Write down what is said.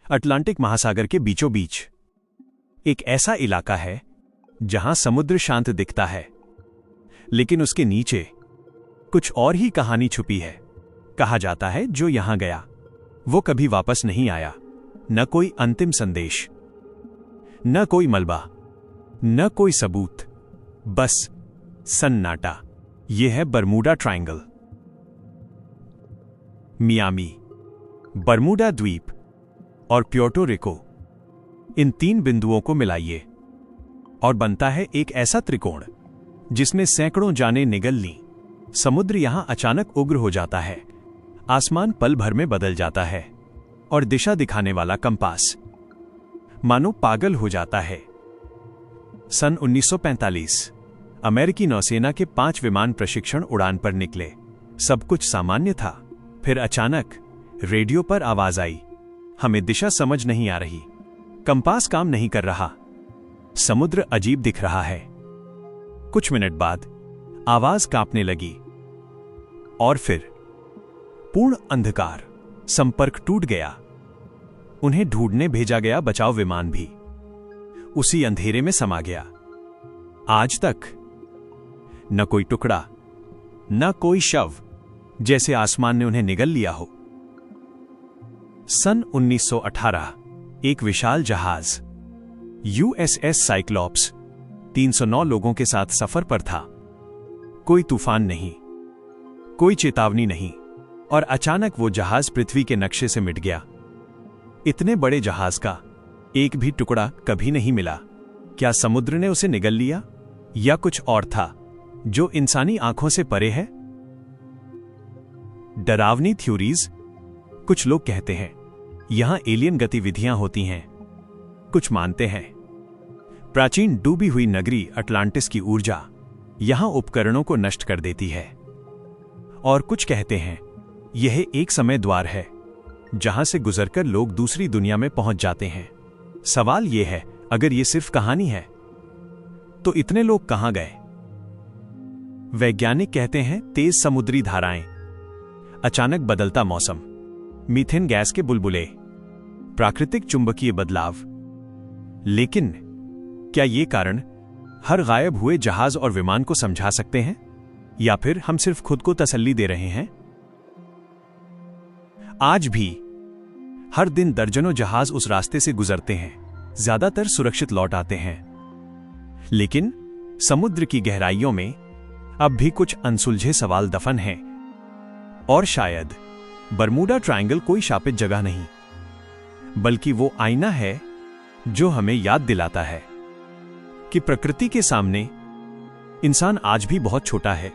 Atlantic महासागर के बीचों बीच एक ऐसा इलाका है जहां समुद्र शांत दिखता है, लेकिन उसके नीचे कुछ और ही कहानी छुपी है। कहा जाता है जो यहां गया वो कभी वापस नहीं आया। न कोई अंतिम संदेश, न कोई मलबा, न कोई सबूत, बस सन्नाटा। यह है बरमूडा ट्रायंगल। मियामी, बरमूडा द्वीप और प्योर्टो रिको, इन तीन बिंदुओं को मिलाइए और बनता है एक ऐसा त्रिकोण जिसमें सैकड़ों जानें निगल लीं। समुद्र यहां अचानक उग्र हो जाता है, आसमान पल भर में बदल जाता है और दिशा दिखाने वाला कंपास मानो पागल हो जाता है। सन 1945 अमेरिकी नौसेना के 5 विमान प्रशिक्षण उड़ान पर निकले। सब कुछ सामान्य था। फिर अचानक रेडियो पर आवाज आई, हमें दिशा समझ नहीं आ रही, कंपास काम नहीं कर रहा, समुद्र अजीब दिख रहा है। कुछ मिनट बाद आवाज कांपने लगी और फिर पूर्ण अंधकार। संपर्क टूट गया। उन्हें ढूंढने भेजा गया बचाव विमान भी उसी अंधेरे में समा गया। आज तक न कोई टुकड़ा, न कोई शव, जैसे आसमान ने उन्हें निगल लिया हो। सन 1918 एक विशाल जहाज यूएसएस साइक्लॉप्स 309 लोगों के साथ सफर पर था। कोई तूफान नहीं, कोई चेतावनी नहीं, और अचानक वो जहाज पृथ्वी के नक्शे से मिट गया। इतने बड़े जहाज का एक भी टुकड़ा कभी नहीं मिला। क्या समुद्र ने उसे निगल लिया या कुछ और था जो इंसानी आंखों से परे है? डरावनी थ्योरीज। कुछ लोग कहते हैं यहां एलियन गतिविधियां होती हैं। कुछ मानते हैं प्राचीन डूबी हुई नगरी अटलांटिस की ऊर्जा यहां उपकरणों को नष्ट कर देती है। और कुछ कहते हैं यह एक समय द्वार है जहां से गुजरकर लोग दूसरी दुनिया में पहुंच जाते हैं। सवाल यह है, अगर यह सिर्फ कहानी है तो इतने लोग कहां गए? वैज्ञानिक कहते हैं तेज समुद्री धाराएं, अचानक बदलता मौसम, मीथेन गैस के बुलबुले, प्राकृतिक चुंबकीय बदलाव। लेकिन क्या ये कारण हर गायब हुए जहाज और विमान को समझा सकते हैं, या फिर हम सिर्फ खुद को तसल्ली दे रहे हैं? आज भी हर दिन दर्जनों जहाज उस रास्ते से गुजरते हैं, ज्यादातर सुरक्षित लौट आते हैं। लेकिन समुद्र की गहराइयों में अब भी कुछ अनसुलझे सवाल दफन हैं। और शायद बरमूडा ट्रायंगल कोई शापित जगह नहीं, बल्कि वो आईना है जो हमें याद दिलाता है कि प्रकृति के सामने इंसान आज भी बहुत छोटा है।